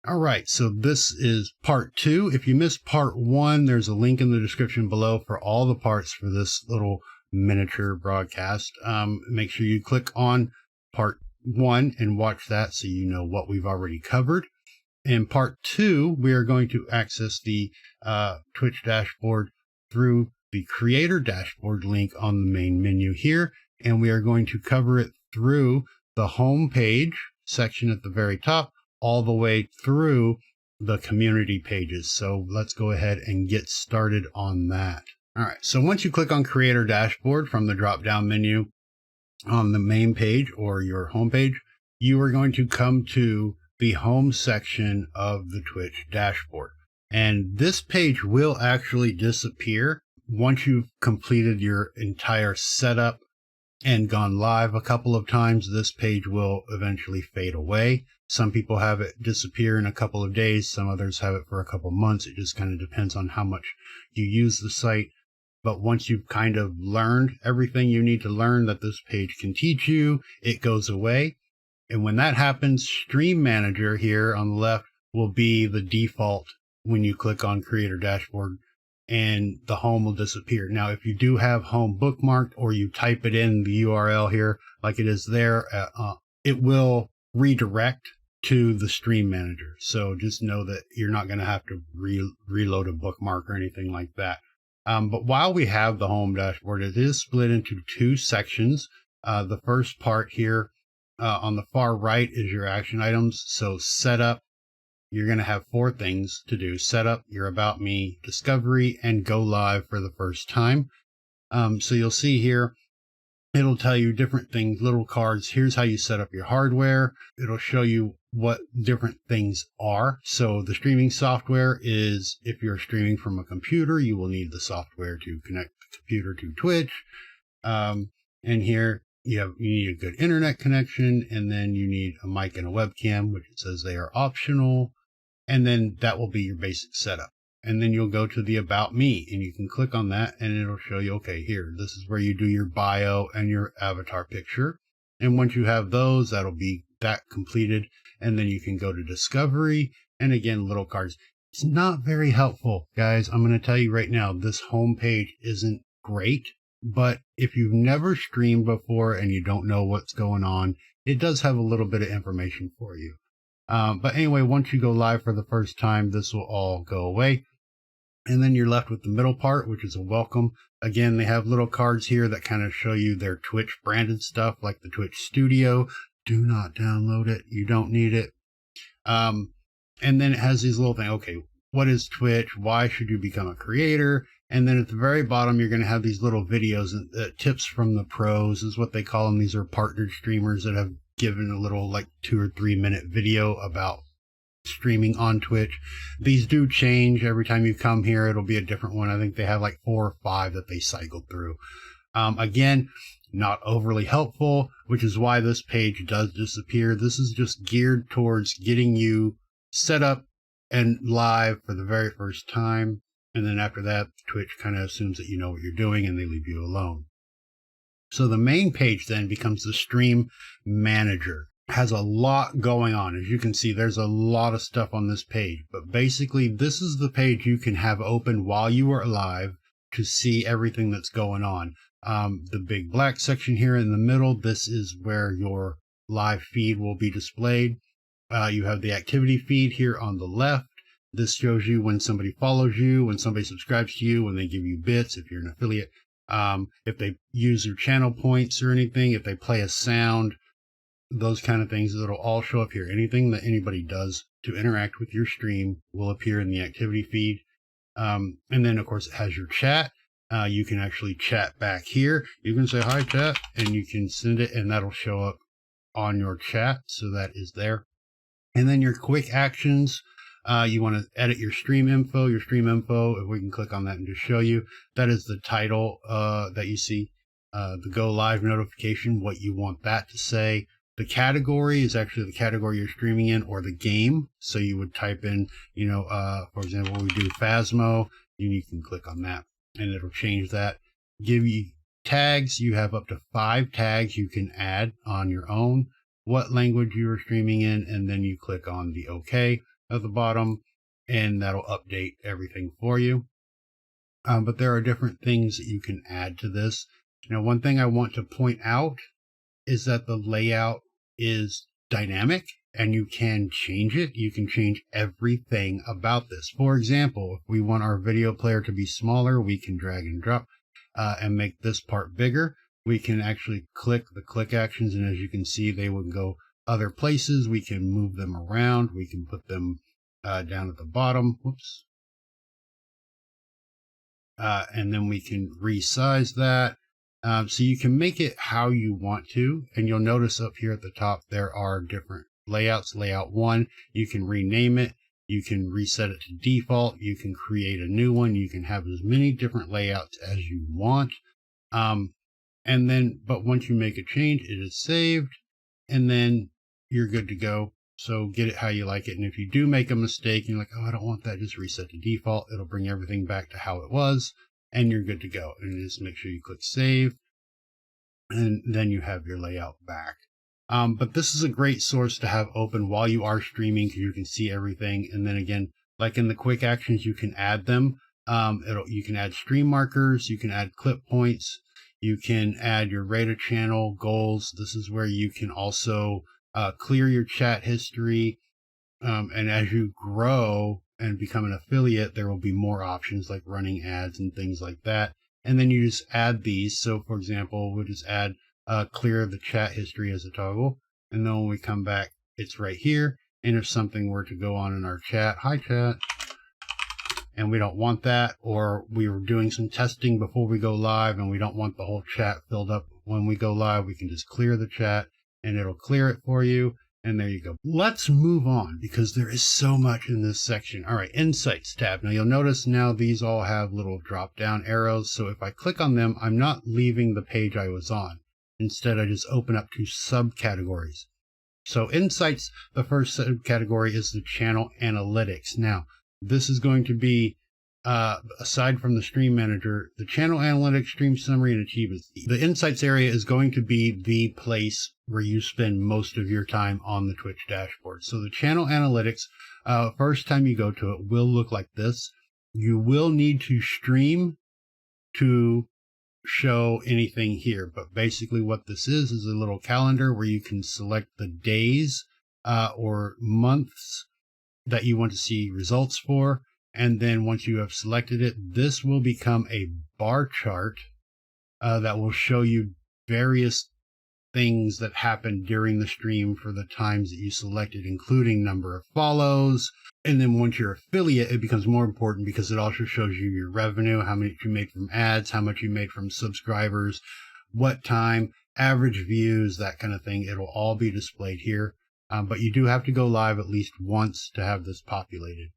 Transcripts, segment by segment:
All right, so this is part 2. If you missed part 1, there's a link in the description below for all the parts for this little miniature broadcast. Make sure you click on part 1 and watch that so you know what we've already covered. In part 2, we are going to access the Twitch dashboard through the creator dashboard link on the main menu here, and we are going to cover it through the home page section at the very top, all the way through the community pages. So let's go ahead and get started on that. All right, so once you click on creator dashboard from the drop down menu on the main page or your home page, you are going to come to the home section of the Twitch dashboard. And this page will actually disappear once you've completed your entire setup and gone live a couple of times. This page will eventually fade away. Some people have it disappear in a couple of days. Some others have it for a couple of months. It just kind of depends on how much you use the site. But once you've kind of learned everything you need to learn that this page can teach you, it goes away. And when that happens, Stream Manager here on the left will be the default when you click on Creator Dashboard, and the home will disappear. Now, if you do have home bookmarked or you type it in the URL here like it is there, it will redirect to the Stream Manager. So just know that you're not going to have to reload a bookmark or anything like that. But while we have the home dashboard, it is split into 2 sections. The first part here on the far right is your action items. So setup, you're going to have 4 things to do: setup, your about me, discovery, and go live for the first time. So you'll see here, it'll tell you different things, little cards. Here's how you set up your hardware. It'll show you what different things are. So the streaming software is, if you're streaming from a computer, you will need the software to connect the computer to Twitch. And here you need a good internet connection, and then you need a mic and a webcam, which it says they are optional. And then that will be your basic setup. And then you'll go to the About Me, and you can click on that, and it'll show you, okay, here, this is where you do your bio and your avatar picture. And once you have those, that'll be that completed. And then you can go to Discovery, and again, little cards. It's not very helpful, guys. I'm going to tell you right now, this home page isn't great. But if you've never streamed before and you don't know what's going on, it does have a little bit of information for you. But anyway, once you go live for the first time, this will all go away. And then you're left with the middle part, which is a welcome. Again, they have little cards here that kind of show you their Twitch branded stuff, like the Twitch Studio. Do not download it. You don't need it. And then it has these little things. Okay, what is Twitch? Why should you become a creator? And then at the very bottom, you're going to have these little videos, and tips from the pros is what they call them. These are partnered streamers that have given a little like 2 or 3 minute video about streaming on Twitch. These do change every time you come here. It'll be a different one. I think they have like 4 or 5 that they cycle through. Again, not overly helpful, which is why this page does disappear. This is just geared towards getting you set up and live for the very first time. And then after that, Twitch kind of assumes that you know what you're doing and they leave you alone. So the main page then becomes the Stream Manager. It has a lot going on. As you can see, there's a lot of stuff on this page. But basically, this is the page you can have open while you are live to see everything that's going on. The big black section here in the middle, this is where your live feed will be displayed. You have the activity feed here on the left. This shows you when somebody follows you, when somebody subscribes to you, when they give you bits, if you're an affiliate, if they use your channel points or anything, if they play a sound, those kind of things, it'll all show up here. Anything that anybody does to interact with your stream will appear in the activity feed. And then, of course, it has your chat. You can actually chat back here. You can say, hi, chat, and you can send it, and that'll show up on your chat. So that is there. And then your quick actions. You want to edit your stream info. If we can click on that and just show you, that is the title that you see, the go live notification, what you want that to say. The category is actually the category you're streaming in, or the game. So you would type in, for example, we do Phasmo, and you can click on that and it'll change that. Give you tags. You have up to 5 tags you can add on your own, what language you are streaming in, and then you click on the OK. at the bottom, and that'll update everything for you. But there are different things that you can add to this. Now, one thing I want to point out is that the layout is dynamic and you can change it. You can change everything about this. For example, if we want our video player to be smaller, we can drag and drop and make this part bigger. We can actually click the click actions, and as you can see, they would go other places. We can move them around. We can put them down at the bottom. Whoops. And then we can resize that. So you can make it how you want to. And you'll notice up here at the top, there are different layouts. Layout 1, you can rename it. You can reset it to default. You can create a new one. You can have as many different layouts as you want. And then, but once you make a change, it is saved, and then you're good to go. So get it how you like it. And if you do make a mistake, you're like, oh, I don't want that, just reset to default. It'll bring everything back to how it was, and you're good to go. And just make sure you click save, and then you have your layout back. But this is a great source to have open while you are streaming, because you can see everything. And then again, like in the quick actions, you can add them. You can add stream markers, you can add clip points, you can add your rated channel goals. This is where you can also clear your chat history. And as you grow and become an affiliate, there will be more options like running ads and things like that. And then you just add these. So for example, we'll just add clear the chat history as a toggle. And then when we come back, it's right here. And if something were to go on in our chat, hi chat, and we don't want that, or we were doing some testing before we go live and we don't want the whole chat filled up when we go live, we can just clear the chat and it'll clear it for you. And there you go. Let's move on because there is so much in this section. All right, Insights tab. Now you'll notice now these all have little drop down arrows. So if I click on them, I'm not leaving the page I was on. Instead, I just open up to subcategories. So Insights, the first subcategory is the channel analytics. Now, this is going to be, aside from the stream manager, the channel analytics, stream summary, and achievements. The Insights area is going to be the place where you spend most of your time on the Twitch dashboard. So the channel analytics, first time you go to it, will look like this. You will need to stream to show anything here, but basically what this is a little calendar where you can select the days or months that you want to see results for. And then once you have selected it, this will become a bar chart that will show you various things that happen during the stream for the times that you selected, including number of follows. And then once you're affiliate, it becomes more important because it also shows you your revenue, how much you made from ads, how much you made from subscribers, what time, average views, that kind of thing. It'll all be displayed here. But you do have to go live at least once to have this populated.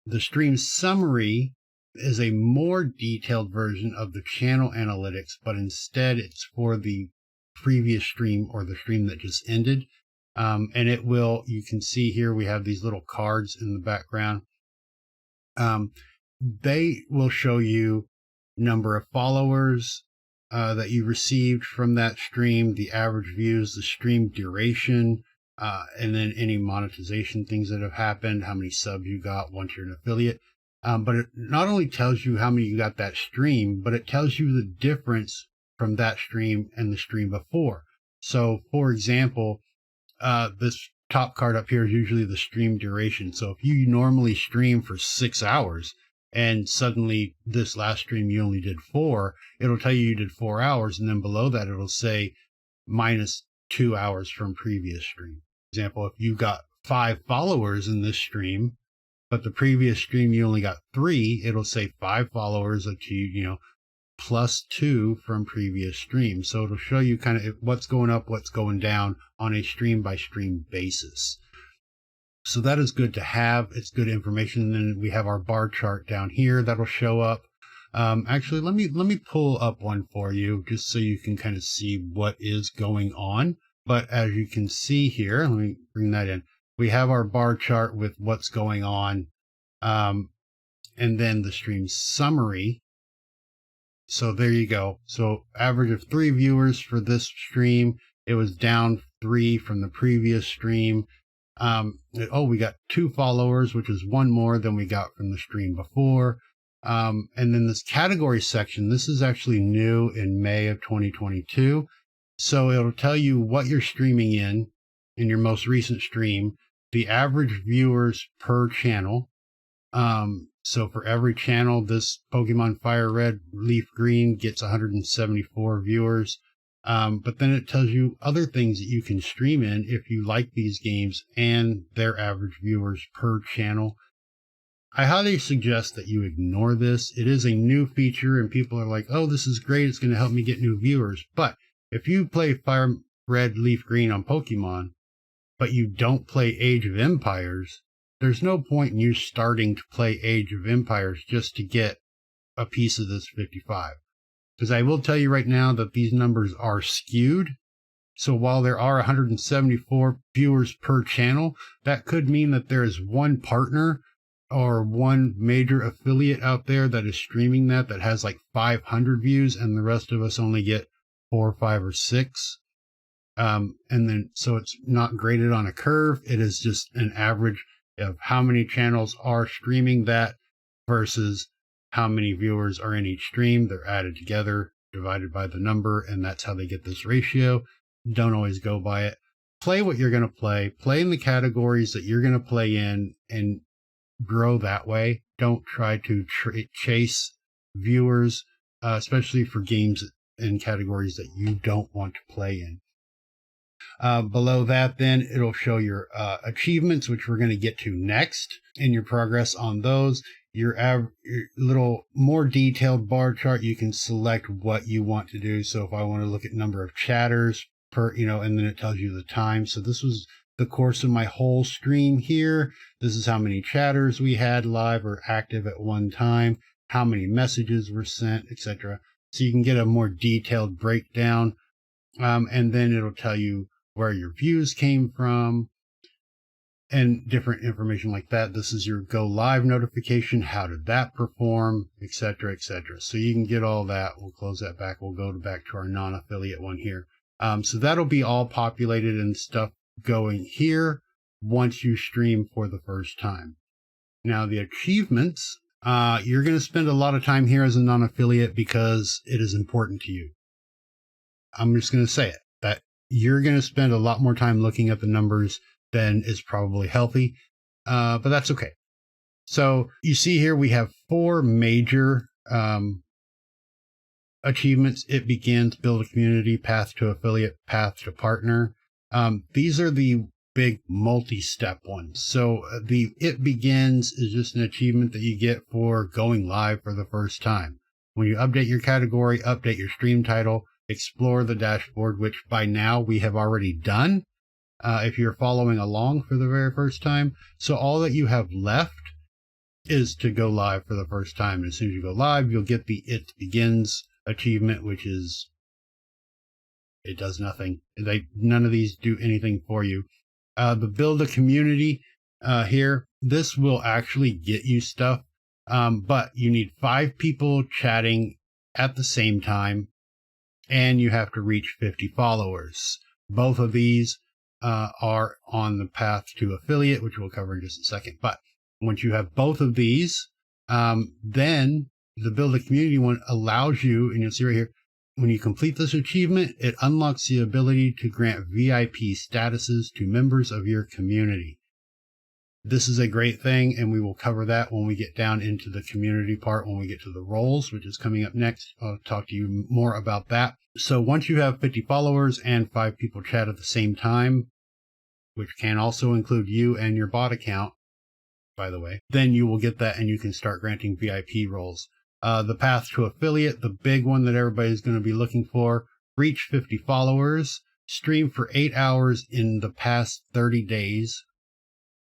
The stream summary is a more detailed version of the channel analytics, but instead it's for the previous stream or the stream that just ended. And it will, you can see here, we have these little cards in the background. They will show you number of followers that you received from that stream, the average views, the stream duration, and then any monetization things that have happened, how many subs you got once you're an affiliate. But it not only tells you how many you got that stream, but it tells you the difference from that stream and the stream before. So for example, this top card up here is usually the stream duration. So if you normally stream for 6 hours and suddenly this last stream you only did 4, it'll tell you did 4 hours. And then below that, it'll say minus 2 hours from previous stream. For example, if you got 5 followers in this stream, but the previous stream you only got 3, it'll say 5 followers achieved, plus 2 from previous stream. So it'll show you kind of what's going up, what's going down on a stream by stream basis. So that is good to have. It's good information. And then we have our bar chart down here that'll show up. Actually, let me pull up one for you just so you can kind of see what is going on. But as you can see here, let me bring that in. We have our bar chart with what's going on, and then the stream summary. So there you go. So average of 3 viewers for this stream. It was down 3 from the previous stream. We got 2 followers, which is 1 more than we got from the stream before. And then this category section, this is actually new in May of 2022. So it'll tell you what you're streaming in your most recent stream, the average viewers per channel. So for every channel, this Pokemon Fire Red, Leaf Green gets 174 viewers. But then it tells you other things that you can stream in if you like these games and their average viewers per channel. I highly suggest that you ignore this. It is a new feature and people are like, oh, this is great. It's going to help me get new viewers. But if you play Fire Red, Leaf Green on Pokemon, but you don't play Age of Empires, there's no point in you starting to play Age of Empires just to get a piece of this 55. Because I will tell you right now that these numbers are skewed. So while there are 174 viewers per channel, that could mean that there is one partner or one major affiliate out there that is streaming that has like 500 views, and the rest of us only get 4, 5, or 6. And then, so it's not graded on a curve. It is just an average of how many channels are streaming that versus how many viewers are in each stream. They're added together, divided by the number, and that's how they get this ratio. Don't always go by it. Play what you're going to play. Play in the categories that you're going to play in and grow that way. Don't try to chase viewers, especially for games and categories that you don't want to play in. Below that, then, it'll show your achievements, which we're going to get to next, and your progress on those. Your little more detailed bar chart, you can select what you want to do. So if I want to look at number of chatters per, and then it tells you the time. So this was the course of my whole stream here. This is how many chatters we had live or active at one time, how many messages were sent, etc. So you can get a more detailed breakdown. And then it'll tell you where your views came from and different information like that. This is your go live notification. How did that perform, etc., etc. So you can get all that. We'll close that back. We'll go back to our non-affiliate one here. So that'll be all populated and stuff going here once you stream for the first time. Now the achievements, you're going to spend a lot of time here as a non-affiliate because it is important to you. I'm just going to say it, that you're going to spend a lot more time looking at the numbers than is probably healthy, but that's okay. So you see here we have 4 major achievements. It begins, build a community, path to affiliate, path to partner. These are the big multi-step ones. So the it begins is just an achievement that you get for going live for the first time. When you update your category, update your stream title, explore the dashboard, which by now we have already done. If you're following along for the very first time. So all that you have left is to go live for the first time. And as soon as you go live, you'll get the It Begins achievement, which is, it does nothing. None of these do anything for you. The build a community here, this will actually get you stuff. But you need 5 people chatting at the same time, and you have to reach 50 followers. Both of these are on the path to affiliate, which we'll cover in just a second. But once you have both of these, then the build a community one allows you, and you'll see right here, when you complete this achievement, it unlocks the ability to grant VIP statuses to members of your community. This is a great thing, and we will cover that when we get down into the community part, when we get to the roles, which is coming up next. I'll talk to you more about that. So once you have 50 followers and 5 people chat at the same time, which can also include you and your bot account, by the way, then you will get that and you can start granting VIP roles. The path to affiliate, the big one that everybody's going to be looking for, reach 50 followers, stream for 8 hours in the past 30 days,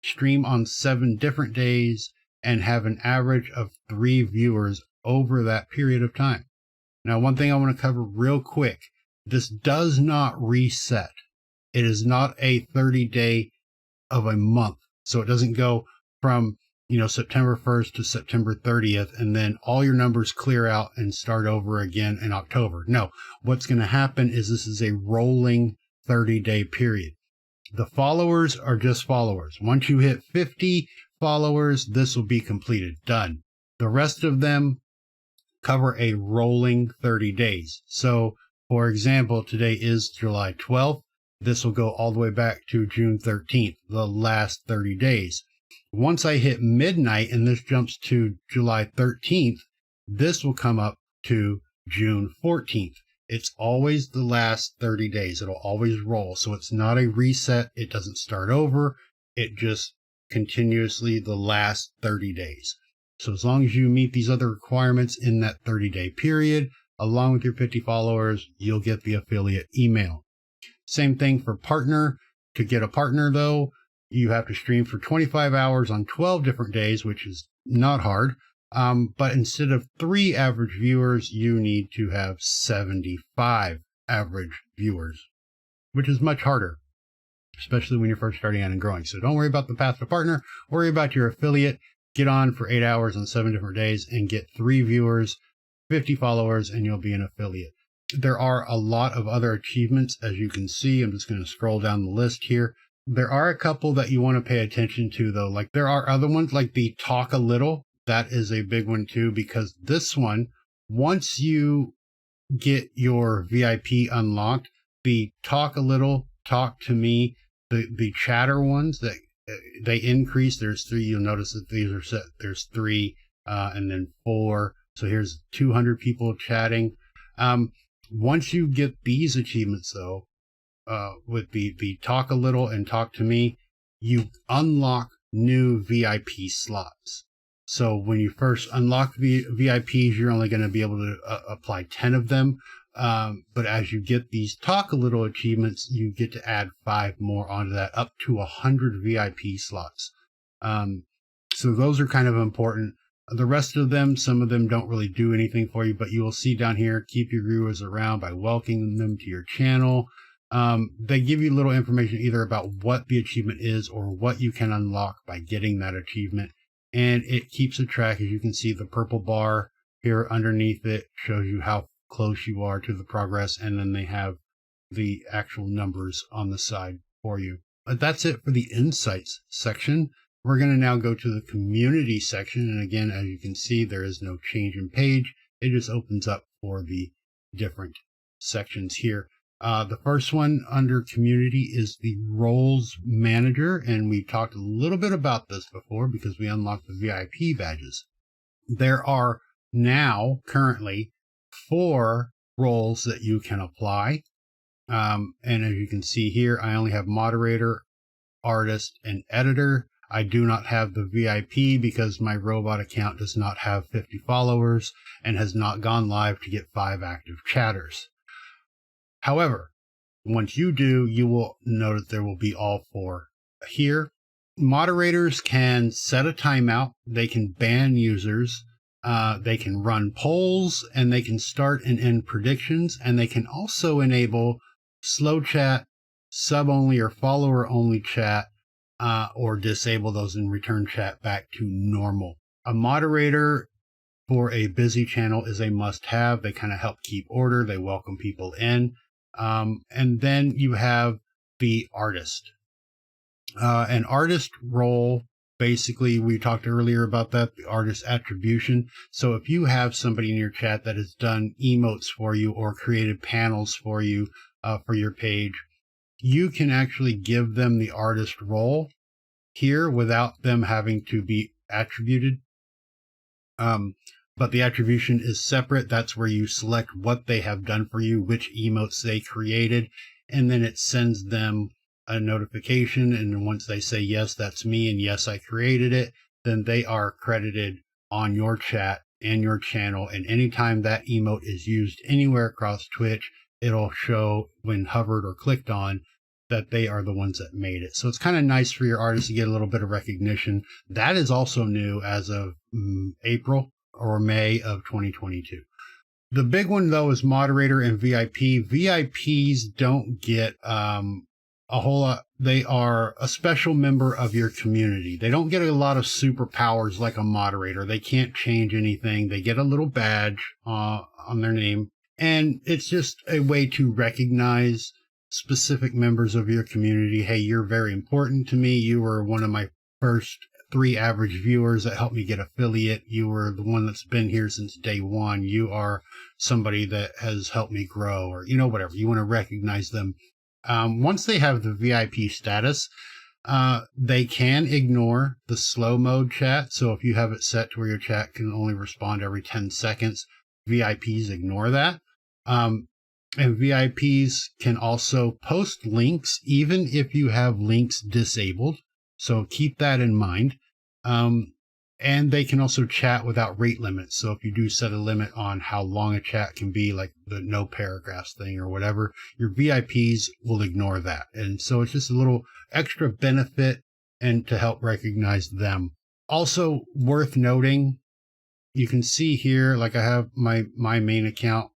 stream on 7 different days, and have an average of 3 viewers over that period of time. Now, one thing I want to cover real quick, this does not reset. It is not a 30-day of a month. So it doesn't go from, September 1st to September 30th, and then all your numbers clear out and start over again in October. No, what's going to happen is this is a rolling 30-day period. The followers are just followers. Once you hit 50 followers, this will be completed, done. The rest of them cover a rolling 30 days. So, for example, today is July 12th. This will go all the way back to June 13th, the last 30 days. Once I hit midnight and this jumps to July 13th, this will come up to June 14th. It's always the last 30 days. It'll always roll. So it's not a reset. It doesn't start over. It just continuously the last 30 days. So as long as you meet these other requirements in that 30-day period, along with your 50 followers, you'll get the affiliate email. Same thing for partner. To get a partner, though, you have to stream for 25 hours on 12 different days, which is not hard. But instead of 3 average viewers, you need to have 75 average viewers, which is much harder, especially when you're first starting out and growing. So don't worry about the path to partner. Worry about your affiliate. Get on for 8 hours on 7 different days and get 3 viewers, 50 followers, and you'll be an affiliate. There are a lot of other achievements, as you can see. I'm just going to scroll down the list here. There are a couple that you want to pay attention to, though. Like there are other ones like the talk a little. That is a big one, too, because this one, once you get your VIP unlocked, the talk a little, talk to me, the chatter ones that they increase. There's 3. You'll notice that these are set. There's 3 and then 4. So here's 200 people chatting. Once you get these achievements, though, with the talk a little and talk to me, you unlock new VIP slots. So when you first unlock VIPs, you're only going to be able to apply 10 of them. But as you get these talk a little achievements, you get to add 5 more onto that, up to 100 VIP slots. So those are kind of important. The rest of them, some of them don't really do anything for you, but you will see down here, keep your viewers around by welcoming them to your channel. They give you little information either about what the achievement is or what you can unlock by getting that achievement. And it keeps a track. As you can see, the purple bar here underneath it shows you how close you are to the progress. And then they have the actual numbers on the side for you. But that's it for the insights section. We're going to now go to the community section. And again, as you can see, there is no change in page. It just opens up for the different sections here. The first one under community is the roles manager. And we talked a little bit about this before because we unlocked the VIP badges. There are now currently 4 roles that you can apply. And as you can see here, I only have moderator, artist, and editor. I do not have the VIP because my robot account does not have 50 followers and has not gone live to get 5 active chatters. However, once you do, you will notice there will be all 4 here. Moderators can set a timeout. They can ban users. They can run polls, and they can start and end predictions. And they can also enable slow chat, sub-only or follower-only chat, or disable those and return chat back to normal. A moderator for a busy channel is a must-have. They kind of help keep order. They welcome people in. And then you have the artist. An artist role, basically, we talked earlier about that, the artist attribution. So if you have somebody in your chat that has done emotes for you or created panels for you for your page, you can actually give them the artist role here without them having to be attributed. But the attribution is separate. That's where you select what they have done for you, which emotes they created, and then it sends them a notification. And once they say, yes, that's me, and yes, I created it, then they are credited on your chat and your channel. And anytime that emote is used anywhere across Twitch, it'll show when hovered or clicked on that they are the ones that made it. So it's kind of nice for your artists to get a little bit of recognition. That is also new as of April or May of 2022. The big one, though, is moderator and VIP. VIPs don't get a whole lot. They are a special member of your community. They don't get a lot of superpowers like a moderator. They can't change anything. They get a little badge on their name. And it's just a way to recognize specific members of your community, hey, you're very important to me. You were one of my first 3 average viewers that helped me get affiliate. You were the one that's been here since day one. You are somebody that has helped me grow, or, whatever. You want to recognize them. Once they have the VIP status, they can ignore the slow mode chat. So if you have it set to where your chat can only respond every 10 seconds, VIPs ignore that. And VIPs can also post links, even if you have links disabled. So keep that in mind. And they can also chat without rate limits. So if you do set a limit on how long a chat can be, like the no paragraphs thing or whatever, your VIPs will ignore that. And so it's just a little extra benefit and to help recognize them. Also worth noting, you can see here, like I have my main account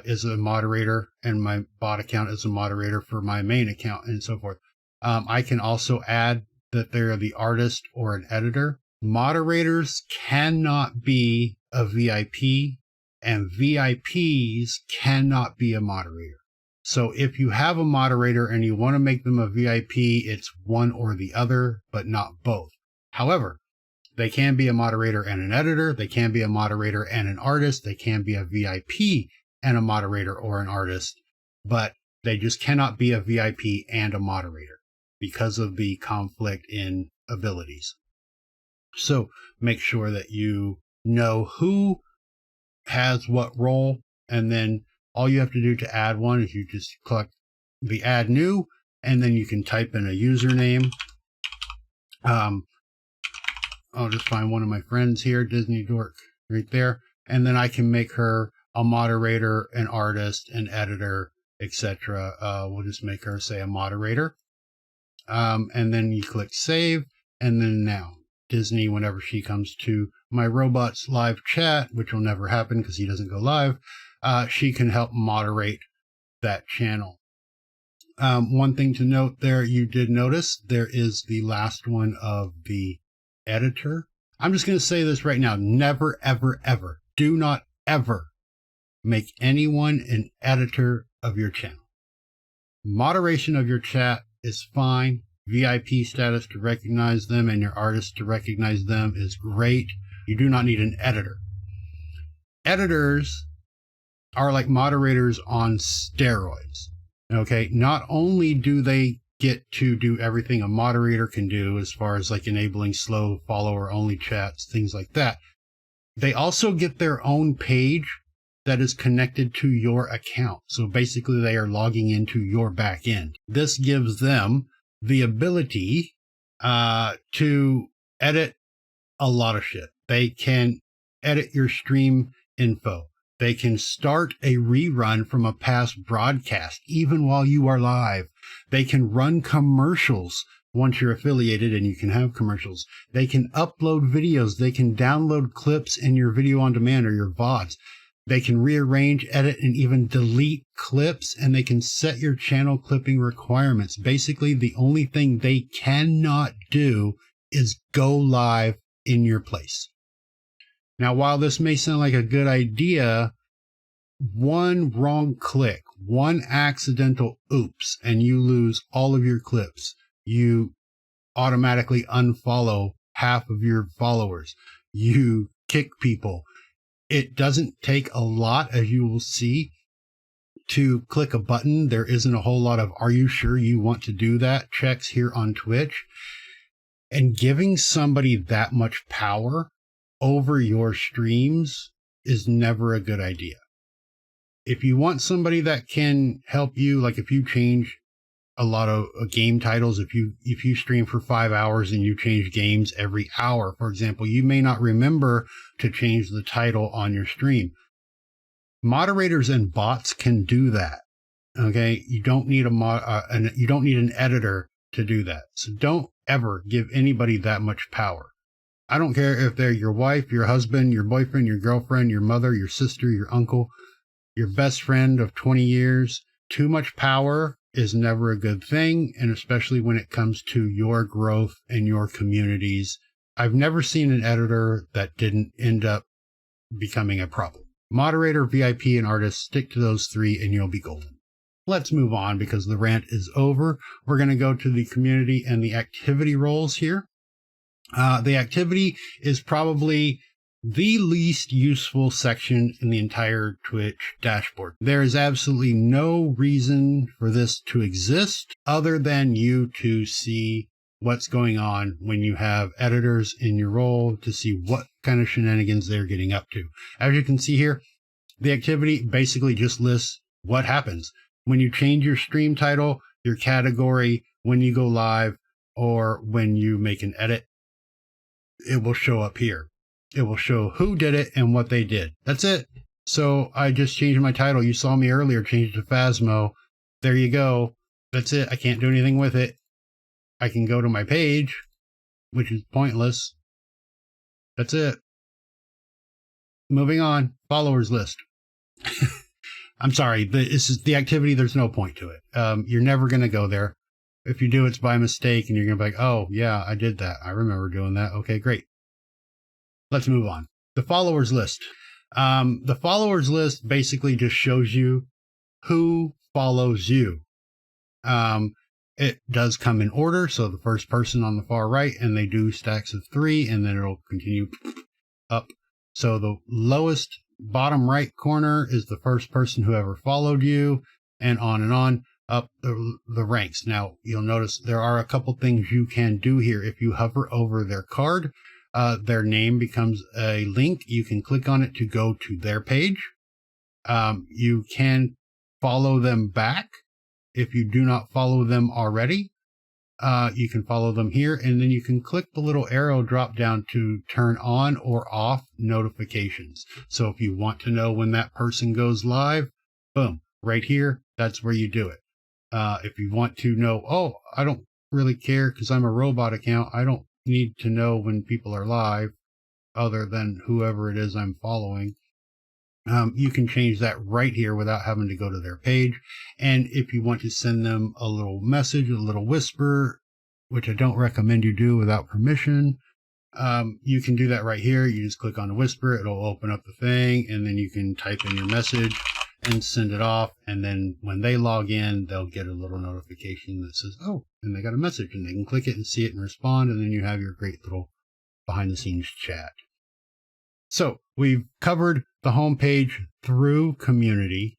is a moderator and my bot account is a moderator for my main account and so forth. I can also add that they're the artist or an editor. Moderators cannot be a VIP, and VIPs cannot be a moderator. So if you have a moderator and you want to make them a VIP, it's one or the other, but not both. However, they can be a moderator and an editor. They can be a moderator and an artist. They can be a VIP and a moderator or an artist, but they just cannot be a VIP and a moderator because of the conflict in abilities. So make sure that you know who has what role, and then all you have to do to add one is you just click the add new, and then you can type in a username. I'll just find one of my friends here, Disney Dork, right there, and then I can make her a moderator, an artist, an editor, etc. We'll just make her, say, a moderator. And then you click save, and then now Disney, whenever she comes to my robot's live chat, which will never happen because he doesn't go live, she can help moderate that channel. One thing to note there, you did notice there is the last one of the editor. I'm just going to say this right now. Never, ever, ever, do not ever make anyone an editor of your channel. Moderation of your chat is fine. VIP status to recognize them and your artist to recognize them is great. You do not need an editor. Editors are like moderators on steroids. Okay, not only do they get to do everything a moderator can do as far as like enabling slow follower only chats, things like that, they also get their own page that is connected to your account. So basically they are logging into your back end. This gives them the ability to edit a lot of shit. They can edit your stream info. They can start a rerun from a past broadcast, even while you are live. They can run commercials once you're affiliated, and you can have commercials. They can upload videos. They can download clips in your video on demand or your VODs. They can rearrange, edit, and even delete clips, and they can set your channel clipping requirements. Basically, the only thing they cannot do is go live in your place. Now, while this may sound like a good idea, one wrong click, one accidental oops, and you lose all of your clips. You automatically unfollow half of your followers. You kick people. It doesn't take a lot, as you will see, to click a button. There isn't a whole lot of, are you sure you want to do that? Checks here on Twitch. And giving somebody that much power over your streams is never a good idea. If you want somebody that can help you, like if you change a lot of game titles, if you stream for 5 hours and you change games every hour, for example, you may not remember to change the title on your stream. Moderators and bots can do that. Okay, you don't need you don't need an editor to do that. So don't ever give anybody that much power. I don't care if they're your wife, your husband, your boyfriend, your girlfriend, your mother, your sister, your uncle, your best friend of 20 years. Too much power is never a good thing, and especially when it comes to your growth and your communities. I've never seen an editor that didn't end up becoming a problem. Moderator, VIP, and artist, stick to those three and you'll be golden. let's move on because the rant is over. We're going to go to the community and the activity roles here. The activity is probably the least useful section in the entire Twitch dashboard. There is absolutely no reason for this to exist other than you to see what's going on when you have editors in your role, to see what kind of shenanigans they're getting up to. As you can see here, the activity basically just lists what happens when you change your stream title, your category, when you go live, or when you make an edit. It will show up here. It will show who did it and what they did. That's it. So I just changed my title. You saw me earlier, changed it to Phasmo. There you go. That's it. I can't do anything with it. I can go to my page, which is pointless. That's it. Moving on. Followers list. I'm sorry. This is the activity. There's no point to it. You're never going to go there. If you do, it's by mistake, and you're going to be like, oh, yeah, I did that. I remember doing that. Okay, great. Let's move on. The followers list. The followers list basically just shows you who follows you. It does come in order. So the first person on the far right, and they do stacks of 3, and then it'll continue up. So the lowest bottom right corner is the first person who ever followed you, and on up the ranks. Now, you'll notice there are a couple things you can do here. If you hover over their card, their name becomes a link. You can click on it to go to their page. You can follow them back. If you do not follow them already, you can follow them here, and then you can click the little arrow drop down to turn on or off notifications. So if you want to know when that person goes live, boom, right here, that's where you do it. If you want to know, oh, I don't really care because I'm a robot account. I don't need to know when people are live other than whoever it is I'm following. You can change that right here without having to go to their page. And if you want to send them a little message, a little whisper, which I don't recommend you do without permission, you can do that right here. You just click on the whisper. It'll open up the thing, and then you can type in your message and send it off. And then when they log in, they'll get a little notification that says, oh, and they got a message, and they can click it and see it and respond. And then you have your great little behind the scenes chat. So we've covered the homepage through community.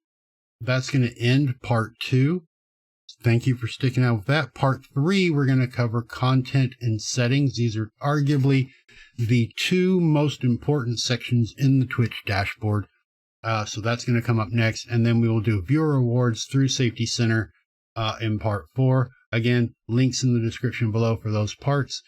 That's going to end part 2. Thank you for sticking out with that. Part 3, we're going to cover content and settings. These are arguably the 2 most important sections in the Twitch dashboard. So that's going to come up next. And then we will do viewer rewards through Safety Center in part 4. Again, links in the description below for those parts.